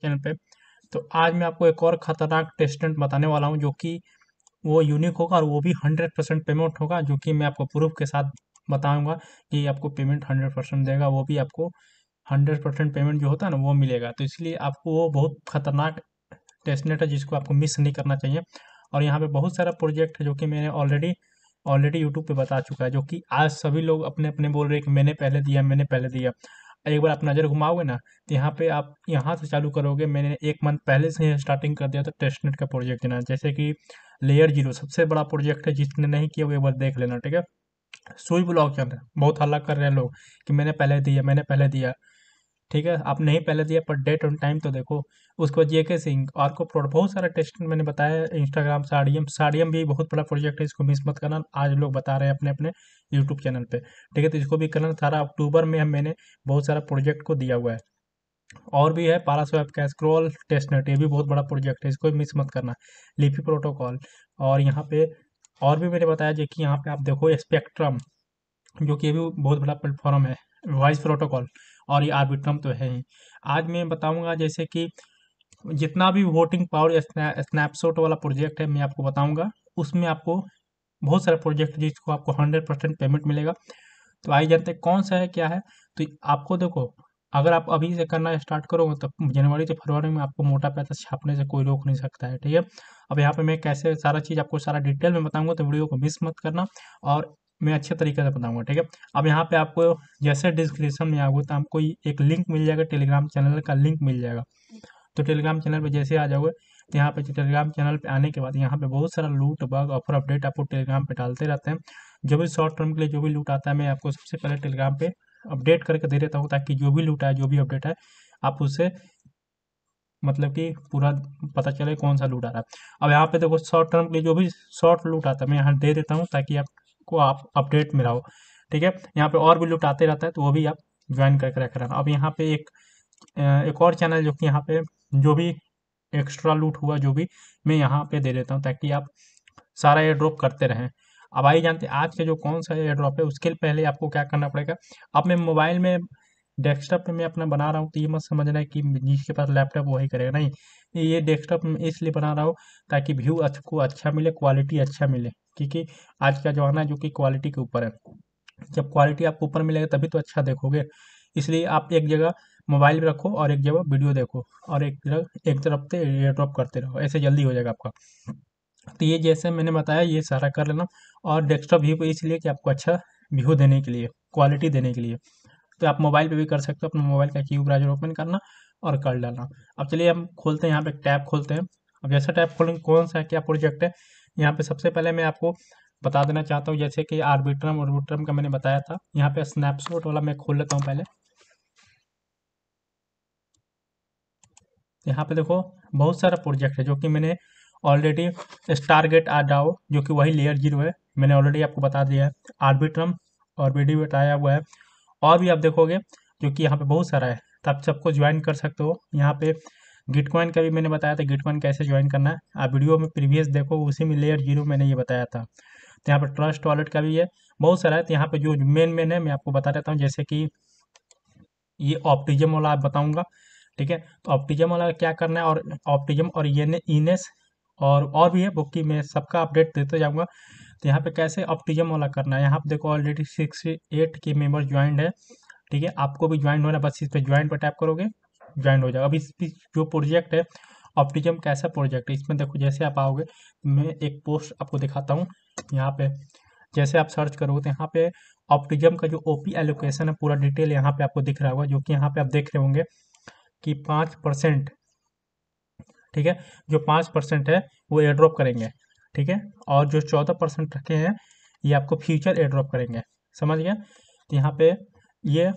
Channel पे। तो आज मैं आपको एक और खतरनाक टेस्टनेट बताने वाला हूँ, जो कि वो यूनिक होगा और वो भी 100% पेमेंट होगा, जो कि मैं आपको प्रूफ के साथ बताऊंगा कि आपको पेमेंट 100% देगा, वो भी आपको 100% पेमेंट जो होता है ना वो मिलेगा। तो इसलिए आपको वो बहुत खतरनाक टेस्टनेट है जिसको आपको मिस नहीं करना चाहिए। और यहाँ पे बहुत सारा प्रोजेक्ट है जो कि मैंने ऑलरेडी ऑलरेडी यूट्यूब पे बता चुका है, जो कि आज सभी लोग अपने अपने बोल रहे हैं कि मैंने पहले दिया, मैंने पहले दिया। एक बार आप नज़र घुमाओगे ना, तो यहाँ पे आप यहाँ से चालू करोगे। मैंने 1 मंथ पहले से ही स्टार्टिंग कर दिया था टेस्टनेट का प्रोजेक्ट देना। जैसे कि लेयर जीरो सबसे बड़ा प्रोजेक्ट है, जिसने नहीं किया वो एक बार देख लेना, ठीक है। सुई ब्लॉक चैनल बहुत हल्ला कर रहे हैं लोग कि मैंने पहले दिया, मैंने पहले दिया। ठीक है, आप नहीं पहले दिया पर डेट और टाइम तो देखो। उसके बाद जेके सिंह और को बहुत सारा टेस्ट मैंने बताया। इंस्टाग्राम साड़ियम साड़ियम भी बहुत बड़ा प्रोजेक्ट है, इसको मिस मत करना। आज लोग बता रहे हैं अपने अपने यूट्यूब चैनल पे, ठीक है। तो इसको भी करना। सारा अक्टूबर में मैंने बहुत सारा प्रोजेक्ट को दिया हुआ है। और भी है पारास्वैप का स्क्रॉल टेस्टनेट, ये भी बहुत बड़ा प्रोजेक्ट है, इसको भी मिस मत करना। लिपि प्रोटोकॉल और यहाँ पे और भी मैंने बताया, जो कि यहाँ पे आप देखो स्पेक्ट्रम, जो कि ये भी बहुत बड़ा प्लेटफॉर्म है। वॉइस प्रोटोकॉल और ये आर्बिट्रम तो है ही। आज मैं बताऊंगा जैसे कि जितना भी वोटिंग पावर स्नैपशॉट वाला प्रोजेक्ट है मैं आपको बताऊंगा। उसमें आपको बहुत सारे प्रोजेक्ट जिसको आपको 100% पेमेंट मिलेगा। तो आइए जानते हैं कौन सा है क्या है। तो आपको देखो, अगर आप अभी से करना स्टार्ट करोगे तो जनवरी से फरवरी में आपको मोटा पैसा छापने से कोई रोक नहीं सकता है, ठीक है। अब यहाँ पे मैं कैसे सारा चीज़ आपको सारा डिटेल में बताऊंगा, तो वीडियो को मिस मत करना और मैं अच्छे तरीके से बताऊंगा, ठीक है। अब यहाँ पे आपको जैसे डिस्क्रिप्शन में आओगे तो आपको एक लिंक मिल जाएगा, टेलीग्राम चैनल का लिंक मिल जाएगा। तो टेलीग्राम चैनल पे जैसे आ जाओगे, तो यहाँ पे टेलीग्राम चैनल पे आने के बाद यहाँ पे बहुत सारा लूट बग ऑफर अपडेट आपको टेलीग्राम पे डालते रहते हैं। जो भी शॉर्ट टर्म के लिए जो भी लूट आता है, मैं आपको सबसे पहले टेलीग्राम पे अपडेट करके दे देता हूँ, ताकि जो भी लूट है, जो भी अपडेट है, आप उससे मतलब कि पूरा पता चले कौन सा लूट आ रहा है। अब यहाँ पे देखो, शॉर्ट टर्म के लिए जो भी शॉर्ट लूट आता है मैं यहाँ दे देता हूँ, ताकि आपको आप अपडेट में रहो, ठीक है। यहाँ पे और भी लूट आते रहता है, तो वो भी आप ज्वाइन करके रख रहना। अब यहाँ पे एक और चैनल, जो कि यहाँ पे जो भी एक्स्ट्रा लूट हुआ जो भी, मैं यहाँ पे दे देता हूँ, ताकि आप सारा एयर ड्रॉप करते रहें। अब आइए जानते हैं आज के जो कौन सा एयर ड्रॉप है। उसके पहले आपको क्या करना पड़ेगा। अब मैं मोबाइल में डेस्कटॉप पे मैं अपना बना रहा हूँ, तो ये मत समझना है कि जिसके पास लैपटॉप वही करेगा, नहीं। ये डेस्कटॉप में इसलिए बना रहा हूँ ताकि व्यू को अच्छा मिले, क्वालिटी अच्छा मिले, क्योंकि आज का जमाना है जो कि क्वालिटी के ऊपर है। जब क्वालिटी आपको ऊपर मिलेगा तभी तो अच्छा देखोगे। इसलिए आप एक जगह मोबाइल भी रखो और एक जगह वीडियो देखो, और एक तरफ से एयर ड्रॉप करते रहो, ऐसे जल्दी हो जाएगा आपका। तो ये जैसे मैंने बताया ये सारा कर लेना। और डेस्कटॉप व्यू पे इसलिए कि आपको अच्छा व्यू देने के लिए, क्वालिटी देने के लिए। तो आप मोबाइल पे भी कर सकते हो, अपने मोबाइल का क्यू ब्राउज़र ओपन करना और कर डालना। अब चलिए हम खोलते हैं, यहाँ पे एक टैब खोलते हैं। अब जैसा टैब खोलेंगे, कौन सा क्या प्रोजेक्ट है, यहाँ पे सबसे पहले मैं आपको बता देना चाहता हूँ। जैसे कि आर्बिट्रम का मैंने बताया था, यहाँ पे स्नैपशॉट वाला मैं खोल लेता हूँ पहले। यहाँ पे देखो बहुत सारा प्रोजेक्ट है जो कि मैंने ऑलरेडी, स्टारगेट डाओ जो कि वही लेयर जीरो है, मैंने ऑलरेडी आपको बता दिया है। आर्बिट्रम और बीडी बताया हुआ है। और भी आप देखोगे जो कि यहाँ पे बहुत सारा है, तो आप सबको ज्वाइन कर सकते हो। यहाँ पे गिटकॉइन का भी मैंने बताया था, गिटकॉइन कैसे ज्वाइन करना है। आप वीडियो में प्रीवियस देखो, उसी में लेयर जीरो मैंने ये बताया था। तो यहाँ पे ट्रस्ट वॉलेट का भी है, बहुत सारा है। तो यहाँ पे जो मेन मेन है मैं आपको बता देता हूँ। जैसे कि ये ऑप्टिजम वाला आप बताऊंगा, ठीक है। तो ऑप्टिजम वाला क्या करना है, और ऑप्टिजम और ये इनेस और भी है बुक की, मैं सबका अपडेट देते जाऊंगा। तो यहाँ पे कैसे ऑप्टिजम वाला करना है, यहाँ पे देखो ऑलरेडी 68 के मेंबर ज्वाइंट है, ठीक है। आपको भी ज्वाइन होना है, बस इस पे ज्वाइन पर टैप करोगे, ज्वाइन हो जाएगा। अब इस जो प्रोजेक्ट है ऑप्टिजम, कैसा प्रोजेक्ट है, इसमें देखो जैसे आप आओगे, मैं एक पोस्ट आपको दिखाता हूँ। यहाँ पे जैसे आप सर्च करोगे तो यहाँ पे ऑप्टिजम का जो ओपी एलोकेशन है पूरा डिटेल यहाँ पे आपको दिख रहा होगा, जो कि यहाँ पे आप देख रहे होंगे कि 5%, ठीक है। जो 5% है वो एयर ड्रॉप करेंगे, ठीक है। और जो 14% रखे हैं ये आपको फ्यूचर एयर ड्रॉप करेंगे, समझ गया। तो यहाँ पे ये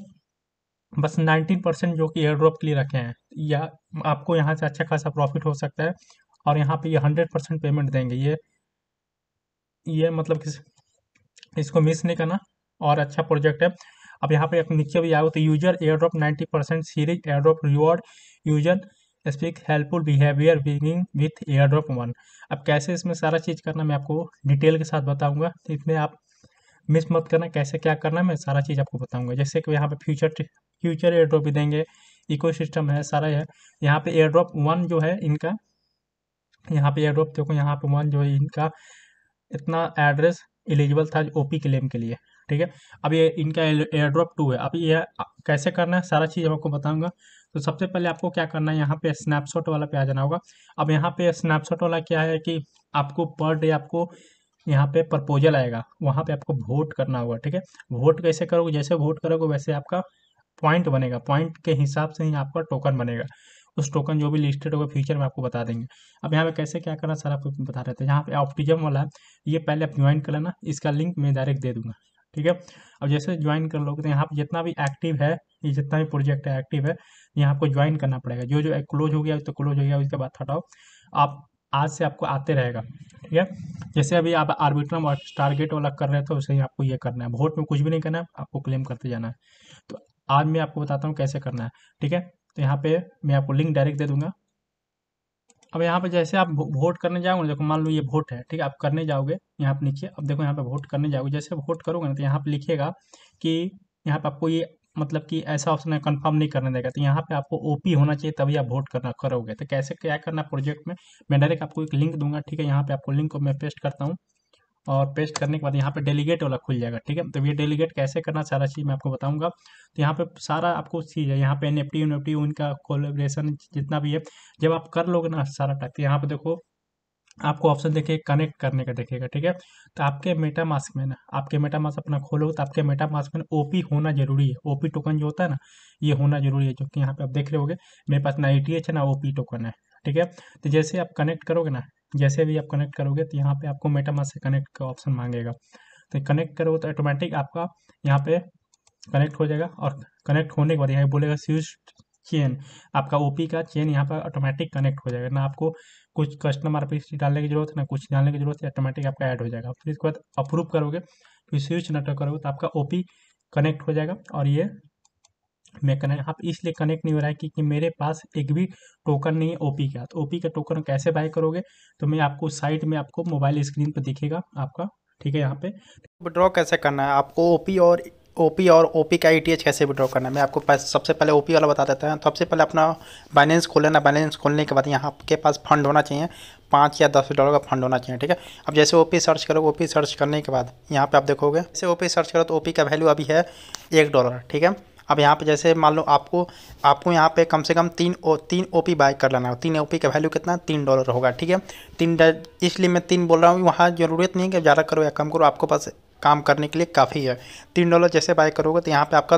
बस 19% जो कि एयर ड्रॉप के लिए रखे हैं, या आपको यहाँ से अच्छा खासा प्रॉफिट हो सकता है। और यहाँ पे ये 100% पेमेंट देंगे, ये मतलब कि इसको मिस नहीं करना, और अच्छा प्रोजेक्ट है। अब यहाँ पे आप नीचे भी आओ तो user air drop 90% series air drop reward user speak helpful behaviour beginning with air drop one. अब कैसे इसमें सारा चीज़ करना मैं आपको डिटेल के साथ बताऊंगा, तो इसमें आप मिस मत करना। कैसे क्या करना है मैं सारा चीज़ आपको बताऊंगा। जैसे कि यहाँ पे फ्यूचर एयर ड्रॉप भी देंगे, इकोसिस्टम है, सारा है। यहाँ पे एयर ड्रॉप 1 जो है इनका, यहाँ पे एयर ड्रॉप देखो, यहाँ पे 1 जो है इनका इतना एड्रेस एलिजिबल था ओपी क्लेम के लिए, ठीक है। अब ये इनका एयर ड्रॉप 2 है। अब ये कैसे करना है सारा चीज़ आपको बताऊंगा। तो सबसे पहले आपको क्या करना है, यहाँ पे स्नैपशॉट वाला पे आ जाना होगा। अब यहाँ पे स्नैपशॉट वाला क्या है कि आपको पर डे आपको यहाँ पे प्रपोजल आएगा, वहाँ पे आपको वोट करना होगा, ठीक है। वोट कैसे करोगे, जैसे वोट करोगे वैसे आपका पॉइंट बनेगा, पॉइंट के हिसाब से ही आपका टोकन बनेगा। उस टोकन जो भी लिस्टेड होगा फ्यूचर में आपको बता देंगे। अब यहाँ पे कैसे क्या करना सारा आपको बता रहे थे। यहाँ पे ऑप्टिज्म वाला है, ये पहले आप ज्वाइन कर लेना, इसका लिंक मैं डायरेक्ट दे दूंगा, ठीक है। अब जैसे ज्वाइन कर लोगे तो यहाँ पे जितना भी एक्टिव है, ये जितना भी प्रोजेक्ट है एक्टिव है, यहाँ आपको ज्वाइन करना पड़ेगा। जो जो क्लोज हो गया तो क्लोज हो गया, उसके बाद हटाओ। आप आज से आपको आते रहेगा, ठीक है। जैसे अभी आप आर्बिट्रम और टारगेट वाला कर रहे थे, वैसे ही आपको ये करना है। वोट में कुछ भी नहीं करना है, आपको क्लेम करते जाना है। तो आज मैं आपको बताता हूँ कैसे करना है, ठीक है। तो यहाँ पे मैं आपको लिंक डायरेक्ट दे दूंगा। अब यहाँ पे जैसे आप वोट करने जाओगे ना, देखो मान लो ये वोट है, ठीक है। आप करने जाओगे यहाँ पे नीचे, अब देखो यहाँ पे वोट करने जाओगे, जैसे वोट करोगे ना तो यहाँ पे लिखेगा कि यहाँ पे आपको ये मतलब कि ऐसा ऑप्शन है कंफर्म नहीं करने देगा। तो यहाँ पे आपको ओपी होना चाहिए तभी आप वोट करना करोगे। तो कैसे क्या करना प्रोजेक्ट में, मैं डायरेक्ट आपको एक लिंक दूंगा, ठीक है। यहाँ पे आपको लिंक को मैं पेस्ट करता हूँ, और पेस्ट करने के बाद यहाँ पे डेलीगेट वाला खुल जाएगा, ठीक है। तो ये डेलीगेट कैसे करना सारा चीज़ मैं आपको बताऊंगा। तो यहाँ पे सारा आपको चीज़ है, यहाँ पे एनएफटी यूएनएफटी उनका कोलेब्रेशन जितना भी है, जब आप कर लोगे ना सारा टाइप, तो यहाँ पे देखो आपको ऑप्शन देखिए कनेक्ट करने का दिखेगा, ठीक है। तो आपके मेटा मास्क में ना, आपके मेटा मास्क अपना खोलोगे तो आपके मेटा मास्क में ओपी होना जरूरी है। ओपी टोकन जो होता है ना, ये होना जरूरी है, जो कि यहाँ पे आप देख रहे होगे मेरे पास ना ईटीएच है ना ओपी टोकन है, ठीक है। तो जैसे आप कनेक्ट करोगे ना, जैसे भी आप कनेक्ट करोगे तो यहाँ पे आपको मेटा मास्क से कनेक्ट का ऑप्शन मांगेगा। तो कनेक्ट करोगे तो ऑटोमेटिक आपका यहाँ पे कनेक्ट हो जाएगा, और कनेक्ट होने के बाद यहाँ बोलेगा स्विच चेन, आपका ओपी का चेन यहाँ पर ऑटोमेटिक कनेक्ट हो जाएगा। ना आपको कुछ कस्टमर पे डालने की जरूरत है, ना कुछ डालने की जरूरत है, ऑटोमेटिक आपका ऐड हो जाएगा। फिर इसके बाद अप्रूव करोगे, फिर स्विच नेटवर्क करोगे तो आपका ओपी कनेक्ट हो जाएगा। और ये मैं कनेक्ट यहाँ पे इसलिए कनेक्ट नहीं हो रहा है क्योंकि मेरे पास एक भी टोकन नहीं है ओपी का। तो ओपी का टोकन कैसे बाय करोगे, तो मैं आपको साइड में आपको मोबाइल स्क्रीन पर दिखेगा आपका, ठीक है। यहाँ पे विड्रॉ कैसे करना है आपको, ओपी और ओपी का ईटीएच कैसे विड्रॉ करना है, मैं आपको सबसे पहले ओपी वाला बता देता हूँ। तो सबसे पहले अपना बाइनेंस खोल लेना। बाइनेंस खोलने के बाद यहाँ आपके पास फंड होना चाहिए, $5 या $10 का फंड होना चाहिए, ठीक है। अब जैसे ओपी सर्च करोगे, ओपी सर्च करने के बाद यहाँ पे आप देखोगे, जैसे ओपी सर्च करो तो ओपी का वैल्यू अभी है $1, ठीक है। अब यहाँ पे जैसे मान लो आपको यहाँ पे कम से कम तीन ओपी बाय कर लेना है। 3 ओपी का वैल्यू कितना, $3 होगा, ठीक है। इसलिए मैं 3 बोल रहा हूँ, वहाँ ज़रूरत नहीं है कि ज़्यादा करो या कम करो, आपको पास काम करने के लिए काफ़ी है। $3 जैसे बाय करोगे तो यहाँ पे आपका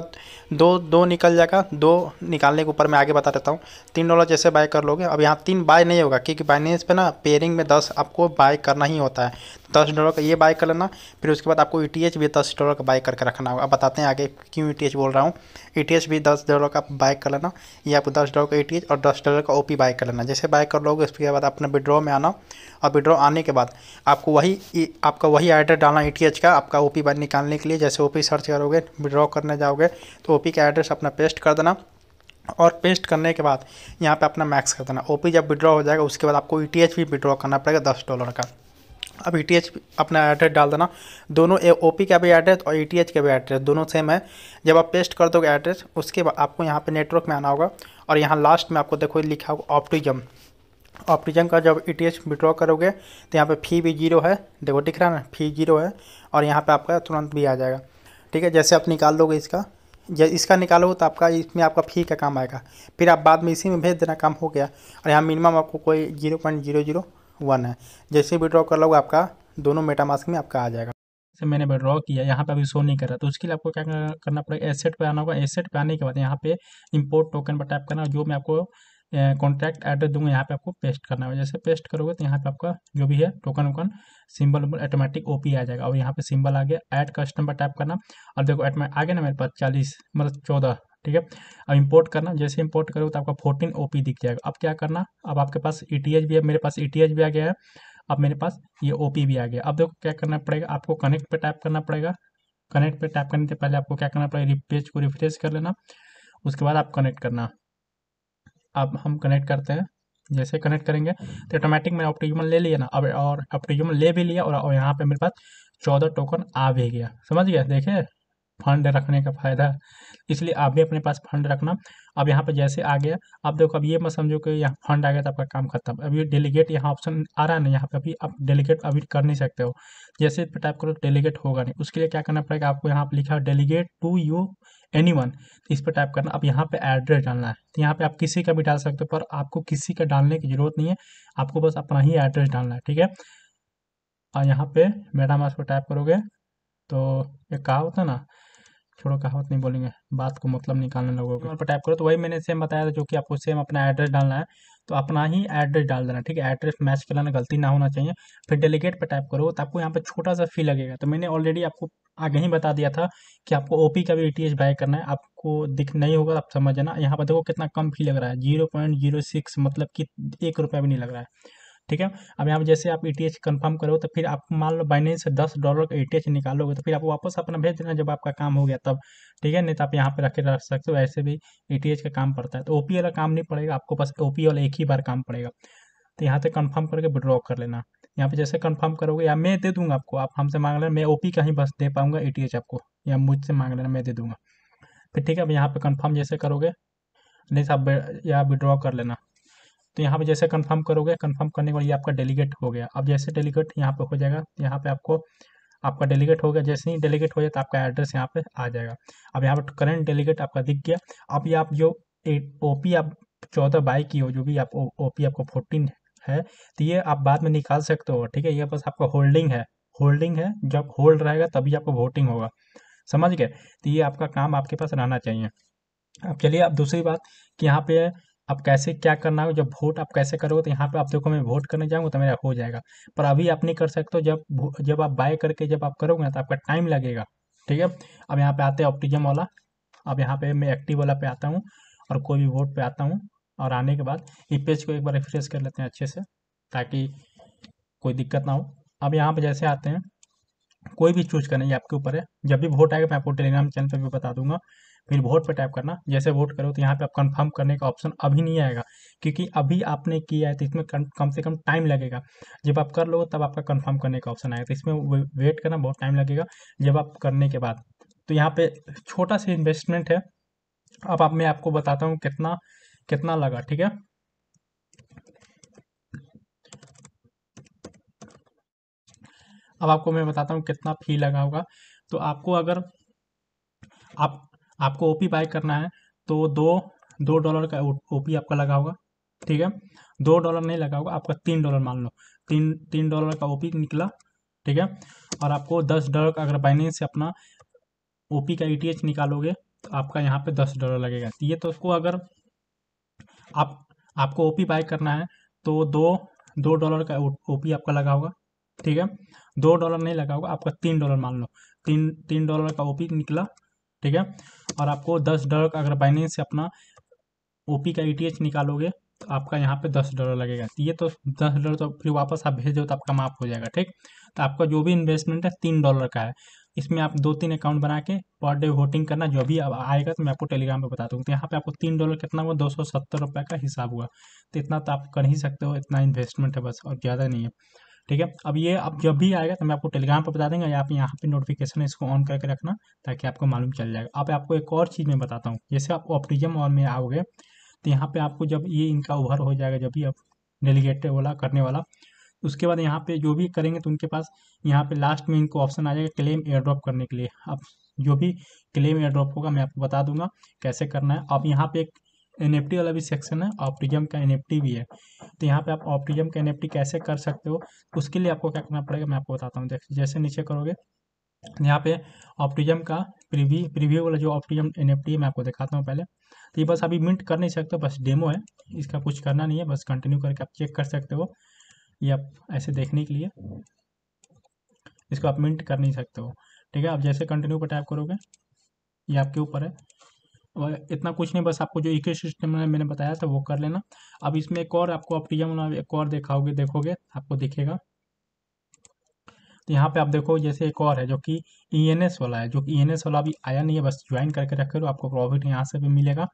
दो निकल जाएगा। दो निकालने के ऊपर मैं आगे बता देता हूँ। $3 जैसे बाय कर लोगे, अब यहाँ 3 बाय नहीं होगा क्योंकि बाइनेंस पे ना पेयरिंग में 10 आपको बाय करना ही होता है। $10 का ये बाय कर लेना, फिर उसके बाद आपको ईटीएच भी $10 का बाय करके रखना होगा। अब बताते हैं आगे क्यों ईटीएच बोल रहा हूँ। ईटीएच भी $10 का बाय कर लेना, ये आपको $10 का ईटीएच और $10 का ओपी बाय कर लेना। जैसे बाय कर लोगे उसके बाद अपना विड्रॉ में आना, और विड्रॉ आने के बाद आपको आपका वही एड्रेस डालना ईटीएच का, आपका ओपी बाय निकालने के लिए। जैसे ओपी सर्च करोगे, विड्रॉ करने जाओगे तो ओपी का एड्रेस अपना पेस्ट कर देना, और पेस्ट करने के बाद यहाँ पे अपना मैक्स कर देना। ओपी जब विड्रॉ हो जाएगा उसके बाद आपको ईटीएच भी विड्रॉ करना पड़ेगा $10 का। अब ईटीएच अपना एड्रेस डाल देना, दोनों ओपी का भी एड्रेस और ईटीएच का भी एड्रेस दोनों सेम है। जब आप पेस्ट कर दोगे एड्रेस, उसके बाद आपको यहाँ पे नेटवर्क में आना होगा, और यहाँ लास्ट में आपको देखो लिखा होगा ऑप्टिज्म का जब ईटीएच विड्रॉ करोगे तो यहाँ पे फी भी 0 है, देखो दिख रहा है ना, फी 0 है, और यहाँ पे आपका तुरंत भी आ जाएगा, ठीक है। जैसे आप निकाल लोगे इसका निकालोगे तो आपका इसमें आपका फी का काम आएगा, फिर आप बाद में इसी में भेज देना, काम हो गया। और यहाँ मिनिमम आपको कोई 0.001 है। जैसे विड्रॉ कर लोगे आपका दोनों मेटामास्क में आपका आ जाएगा। से मैंने विड्रॉ किया, यहाँ पे अभी शो नहीं कर रहा, तो उसके लिए आपको क्या करना पड़ेगा, एसेट पे आना होगा। एसेट पे आने के बाद यहाँ पे इंपोर्ट टोकन पर टाइप करना, जो मैं आपको कॉन्टैक्ट एड्रेस दूंगा यहाँ पे आपको पेस्ट करना होगा। जैसे पेस्ट करोगे तो यहाँ पे आपका जो भी है टोकन वोकन सिंबल ऑटोमेटिक ओपी आ जाएगा। और यहाँ पे सिंबल आ गया, ऐड कस्टम पर टाइप करना, और देखो आ गया ना मेरे पास 40 मतलब 14, ठीक है। अब इंपोर्ट करना, जैसे इंपोर्ट करोगे तो आपका 14 ओपी दिख जाएगा। अब क्या करना, अब आपके पास ईटीएच भी है, मेरे पास ईटीएच भी आ गया है, अब मेरे पास ये ओपी भी आ गया। अब देखो क्या करना पड़ेगा, आपको कनेक्ट पे टाइप करना पड़ेगा। कनेक्ट पे टाइप करने से पहले आपको क्या करना पड़ेगा, पेज को रिफ्रेश कर लेना, उसके बाद आप कनेक्ट करना। अब हम कनेक्ट करते हैं, जैसे कनेक्ट करेंगे तो ऑटोमेटिक मैं ऑप्टिज्म ले लिया ना, अब और ऑप्टिज्म ले भी लिया, और यहाँ पे मेरे पास 14 टोकन आ भी गया, समझ गया, देखे फंड रखने का फ़ायदा है, इसलिए आप भी अपने पास फंड रखना। अब यहाँ पे जैसे आ गया, अब देखो अब ये मत समझो कि यहाँ फंड आ गया तो आपका काम खत्म। अब ये डेलीगेट यहाँ ऑप्शन आ रहा है ना, यहाँ पे अभी आप डेलीगेट अभी कर नहीं सकते हो। जैसे इस पे टाइप करो डेलीगेट होगा नहीं, उसके लिए क्या करना पड़ेगा आपको, यहाँ पे लिखा है डेलीगेट टू यू एनीवन, तो इस पे टाइप करना। अब यहाँ पे एड्रेस डालना है, तो यहाँ पे आप किसी का भी डाल सकते हो, पर आपको किसी का डालने की जरूरत नहीं है, आपको बस अपना ही एड्रेस डालना है, ठीक है। और यहाँ पे मेटामास्क पे टाइप करोगे तो एक कहावत है ना, छोड़ो कहावत नहीं बोलेंगे, बात को मतलब निकालने लगोगे। पर टाइप करो तो वही मैंने सेम बताया था, जो कि आपको सेम अपना एड्रेस डालना है, तो अपना ही एड्रेस डाल देना, ठीक है। एड्रेस मैच कराना, गलती ना होना चाहिए। फिर डेलीगेट पे टाइप करो तो आपको यहाँ पे छोटा सा फी लगेगा, तो मैंने ऑलरेडी आपको आगे ही बता दिया था कि आपको ओपी का भी ईटीएच बाय करना है। आपको दिख नहीं होगा, आप समझ जाना। यहाँ पर देखो कितना कम फी लग रहा है, 0.06, मतलब कि 1 रुपया भी नहीं लग रहा है, ठीक है। अब यहाँ पे जैसे आप ईटीएच कंफर्म करो, तो फिर आप मान लो बाइनेंस से $10 का ईटीएच निकालोगे, तो फिर आप वापस अपना भेज देना जब आपका काम हो गया तब, ठीक है। नहीं तो आप यहाँ पे रख सकते हो, ऐसे भी ईटीएच का काम पड़ता है। तो ओपी वाला काम नहीं पड़ेगा आपको, बस ओपी वाला एक ही बार काम पड़ेगा। तो यहाँ से कंफर्म करके विड्रॉ कर लेना। यहाँ पे जैसे कंफर्म करोगे, या मैं दे दूंगा आपको, आप हमसे मांग लेना, मैं ओपी का ही बस दे पाऊंगा ईटीएच आपको, या मुझसे मांग लेना, मैं दे दूंगा। फिर ठीक है, अब यहाँ पे कंफर्म जैसे करोगे, नहीं तो आप या विड्रॉ कर लेना। तो यहाँ पे जैसे कंफर्म करोगे, कंफर्म करने के बाद ये आपका डेलीगेट हो गया। अब जैसे डेलीगेट यहाँ पे हो जाएगा, तो यहाँ पे आपको आपका डेलीगेट हो गया। जैसे ही डेलीगेट हो जाए तो आपका एड्रेस यहाँ पे आ जाएगा। अब यहाँ पे करंट डेलीगेट आपका दिख गया। अब ये आप जो ओपी आप 14 बाई की हो, जो भी आप ओपी आपको 14 है, तो ये आप बाद में निकाल सकते हो, ठीक है। ये बस आपका होल्डिंग है, होल्डिंग है, जब होल्ड रहेगा तभी आपको वोटिंग होगा, समझ गए। तो ये आपका काम आपके पास रहना चाहिए। अब चलिए, अब दूसरी बात कि यहाँ पे अब कैसे क्या करना है, जब वोट आप कैसे करोगे, तो यहाँ पे आप देखो मैं वोट करने जाऊँगा तो मेरा हो जाएगा, पर अभी आप नहीं कर सकते हो। जब आप बाय करके जब आप करोगे ना, तो आपका टाइम लगेगा, ठीक है। अब यहाँ पे आते हैं ऑप्टिजम वाला। अब यहाँ पे मैं एक्टिव वाला पे आता हूँ, और कोई भी वोट पे आता हूँ, और आने के बाद ये पेज को एक बार रिफ्रेश कर लेते हैं अच्छे से, ताकि कोई दिक्कत ना हो। अब यहाँ पे जैसे आते हैं, कोई भी चूज करना, ये आपके ऊपर है। जब भी वोट आएगा मैं आपको टेलीग्राम चैनल पे भी बता दूंगा। फिर वोट पे टाइप करना, जैसे वोट करो तो यहाँ पे आप कंफर्म करने का ऑप्शन अभी नहीं आएगा, क्योंकि अभी आपने किया है, तो इसमें कम से कम टाइम लगेगा। जब आप कर लो तब आपका कंफर्म करने का ऑप्शन आएगा, तो इसमें वेट करना बहुत टाइम लगेगा जब आप करने के बाद। तो यहाँ पे छोटा सा इन्वेस्टमेंट है। अब मैं आपको बताता हूँ कितना कितना लगा, ठीक है। अब आपको मैं बताता हूँ कितना फी लगा होगा। तो आपको अगर आप आपको ओपी बाय करना है, तो दो डॉलर का ओपी आपका लगा होगा, ठीक है। $2 नहीं लगा होगा, आपका $3 मान लो, तीन डॉलर का ओपी निकला, ठीक है। और आपको $10 का अगर बाइनेंस से अपना ओपी का ईटीएच निकालोगे, तो आपका यहाँ पे $10 लगेगा। तो ये तो उसको अगर आप आपको ओपी बाय करना है, तो दो डॉलर का ओपी आपका लगा होगा, ठीक है। $2 नहीं लगा होगा, आपका $3 मान लो, तीन डॉलर का ओपी निकला, ठीक है। और आपको $10 का अगर बाइनेंस से अपना ओपी का ईटीएच निकालोगे, तो आपका यहाँ पे $10 लगेगा। तो ये तो $10 तो फिर वापस आप भेज दो तो आपका माफ हो जाएगा, ठीक। तो आपका जो भी इन्वेस्टमेंट है $3 का है। इसमें आप 2-3 अकाउंट बना के पर डे वोटिंग करना, जो भी अब आएगा तो मैं आपको टेलीग्राम पे बता दूंगा। तो यहाँ पे आपको $3 कितना हुआ, ₹270 का हिसाब हुआ। तो इतना तो आप कर ही सकते हो, इतना इन्वेस्टमेंट है बस, और ज़्यादा नहीं है, ठीक है। अब ये अब जब भी आएगा तो मैं आपको टेलीग्राम पे बता देंगे, या आप यहाँ पे नोटिफिकेशन इसको ऑन करके रखना, ताकि आपको मालूम चल जाएगा। अब आपको एक और चीज़ मैं बताता हूँ, जैसे आप ऑप्टिजम और में आओगे, तो यहाँ पे आपको जब ये इनका ओवर हो जाएगा, जब भी आप डेलीगेट वाला करने वाला, उसके बाद यहाँ पे जो भी करेंगे तो उनके पास यहाँ पे लास्ट में इनको ऑप्शन आ जाएगा क्लेम एयर ड्रॉप करने के लिए। अब जो भी क्लेम एयर ड्रॉप होगा मैं आपको बता दूंगा कैसे करना है। अब यहाँ पे एक एनएफटी वाला भी सेक्शन है, ऑप्टिजम का एनएफटी भी है। तो यहाँ पे आप ऑप्टिजम का एनएफटी कैसे कर सकते हो, उसके लिए आपको क्या करना पड़ेगा मैं आपको बताता हूँ। जैसे नीचे करोगे, यहाँ पे ऑप्टिजम का प्रीव्यू वाला जो ऑप्टिजम एनएफटी है मैं आपको दिखाता हूँ पहले। तो ये बस अभी मिंट कर नहीं सकते, बस डेमो है, इसका कुछ करना नहीं है, बस कंटिन्यू करके आप चेक कर सकते हो। ये आप ऐसे देखने के लिए इसको आप मिंट कर नहीं सकते हो, ठीक है। आप जैसे कंटिन्यू पर टाइप करोगे, ये आपके ऊपर है। और इतना कुछ नहीं, बस आपको जो इको सिस्टम में मैंने बताया था वो कर लेना। अब इसमें एक और आपको ऑप्टिजम एक और देखोगे आपको दिखेगा। तो यहाँ पे आप देखो, जैसे एक और है जो कि ईएनएस वाला है, जो कि ईएनएस वाला अभी आया नहीं है, बस ज्वाइन करके रखे हो, आपको प्रॉफिट यहाँ से भी मिलेगा।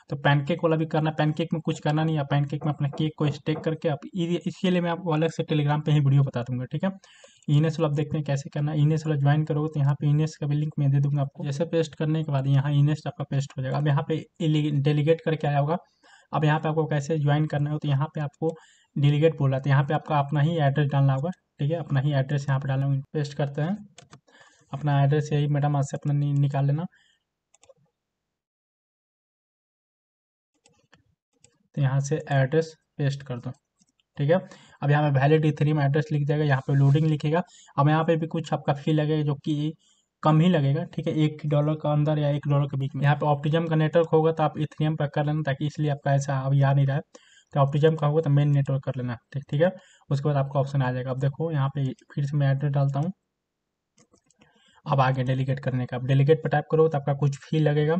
तो पैनकेक वाला भी करना, पैनकेक में कुछ करना नहीं है, पैनकेक में अपना केक को स्टेक करके आप इसके लिए मैं आपको अलग से टेलीग्राम पे ही वीडियो बता दूंगा, ठीक है। इनेस वाला अब देखते हैं कैसे करना है। इनेस वाला ज्वाइन करोगे तो यहाँ पे इनेस का भी लिंक मैं दे दूंगा आपको। जैसे पेस्ट करने के बाद यहाँ इनेस आपका पेस्ट हो जाएगा। अब यहाँ पे डेलीगेट करके आया होगा। अब यहाँ पे आपको कैसे ज्वाइन करना है तो यहाँ पे आपको डेलीगेट बोला था, यहाँ पे आपका अपना ही एड्रेस डालना होगा। ठीक है, अपना ही एड्रेस यहाँ पे डालना होगा। पेस्ट करते हैं अपना एड्रेस, यही मैडम आज से अपना निकाल लेना। तो यहाँ से एड्रेस पेस्ट कर दो। ठीक है, अब यहाँ पे वैलिड इथेरियम एड्रेस लिख जाएगा, यहाँ पे लोडिंग लिखेगा। अब यहाँ पे भी कुछ आपका फी लगेगा जो कि कम ही लगेगा। ठीक है, $1 का अंदर या $1 के बीच में। यहाँ पे ऑप्टिजम का नेटवर्क होगा तो आप इथेरियम पर कर लेना, ताकि इसलिए आपका ऐसा अब याद नहीं रहा है। तो ऑप्टिजम का होगा तो मेन नेटवर्क कर लेना। ठीक ठीक है, उसके बाद आपका ऑप्शन आ जाएगा। अब देखो यहाँ पे फिर से मैं एड्रेस डालता हूँ। अब आगे डेलीगेट करने का, अब डेलीगेट पर टाइप करो तो आपका कुछ फी लगेगा।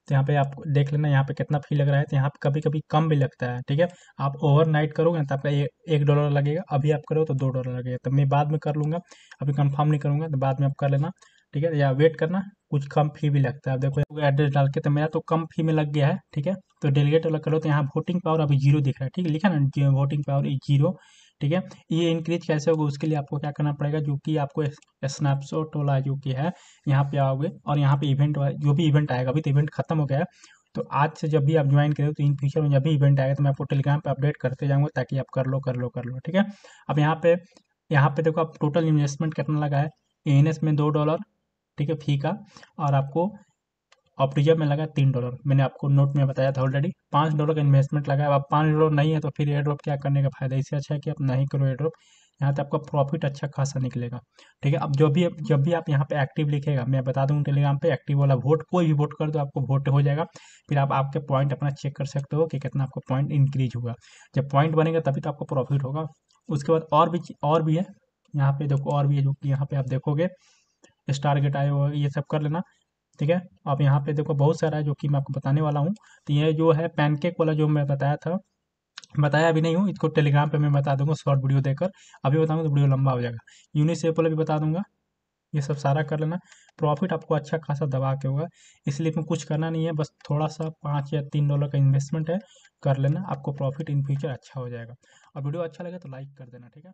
तो यहाँ पे आप देख लेना यहाँ पे कितना फी लग रहा है। तो यहाँ पे कभी कभी कम भी लगता है। ठीक है, आप ओवरनाइट करोगे ना तो आपका $1 लगेगा, अभी आप करो तो $2 लगेगा। तो मैं बाद में कर लूँगा, अभी कंफर्म नहीं करूँगा, तो बाद में आप कर लेना। ठीक है, या वेट करना, कुछ कम फी भी लगता है। अब देखो एड्रेस डाल के तो मेरा तो कम फी में लग गया है। ठीक है, तो डेलीगेट वाला करो तो यहाँ वोटिंग पावर अभी 0 दिख रहा है। ठीक है, लिखा ना वोटिंग पावर 0। ठीक है, ये इंक्रीज कैसे होगा उसके लिए आपको क्या करना पड़ेगा, जो कि आपको स्नैपशॉट वाला जो कि है, यहाँ पे आओगे और यहाँ पे इवेंट जो भी इवेंट आएगा, अभी तो इवेंट खत्म हो गया है। तो आज से जब भी आप ज्वाइन करें तो इन फ्यूचर में जब भी इवेंट आएगा तो मैं आपको टेलीग्राम पे अपडेट करते जाऊंगा, ताकि आप कर लो कर लो कर लो। ठीक है, अब यहाँ पे देखो आप टोटल इन्वेस्टमेंट कितना लगा है। एएनएस में $2, ठीक है, फी का। और आपको ऑप्टिजम में लगा $3, मैंने आपको नोट में बताया था ऑलरेडी। $5 का इन्वेस्टमेंट लगा है। अब $5 नहीं है तो फिर एयर ड्रॉप क्या करने का फायदा, इससे अच्छा है कि आप नहीं करो एयर ड्रॉप। यहाँ पे आपका प्रॉफिट अच्छा खासा निकलेगा। ठीक है, अब जब भी आप यहाँ पे एक्टिव लिखेगा, मैं बता दूँ टेलीग्राम पे एक्टिव वाला वोट, कोई भी वोट कर दो आपको वोट हो जाएगा। फिर आप आपके पॉइंट अपना चेक कर सकते हो कि कितना आपका पॉइंट इंक्रीज हुआ। जब पॉइंट बनेगा तभी तो आपको प्रॉफिट होगा। उसके बाद और भी है, यहाँ पे देखो और भी है, जो कि यहाँ पे आप देखोगे स्टार गेट आए हो, ये सब कर लेना। ठीक है, अब यहाँ पे देखो बहुत सारा है जो कि मैं आपको बताने वाला हूँ। तो ये जो है पैनकेक वाला जो मैं बताया था, बताया भी नहीं हूँ, इसको टेलीग्राम पे मैं बता दूंगा शॉर्ट वीडियो देकर। अभी बताऊंगा तो वीडियो लंबा हो जाएगा। यूनिसेफ वाला भी बता दूंगा, ये सब सारा कर लेना। प्रॉफिट आपको अच्छा खासा दबा के होगा, इसलिए इसमें कुछ करना नहीं है, बस थोड़ा सा $5 या $3 का इन्वेस्टमेंट है, कर लेना, आपको प्रॉफिट इन फ्यूचर अच्छा हो जाएगा। और वीडियो अच्छा लगे तो लाइक कर देना। ठीक है।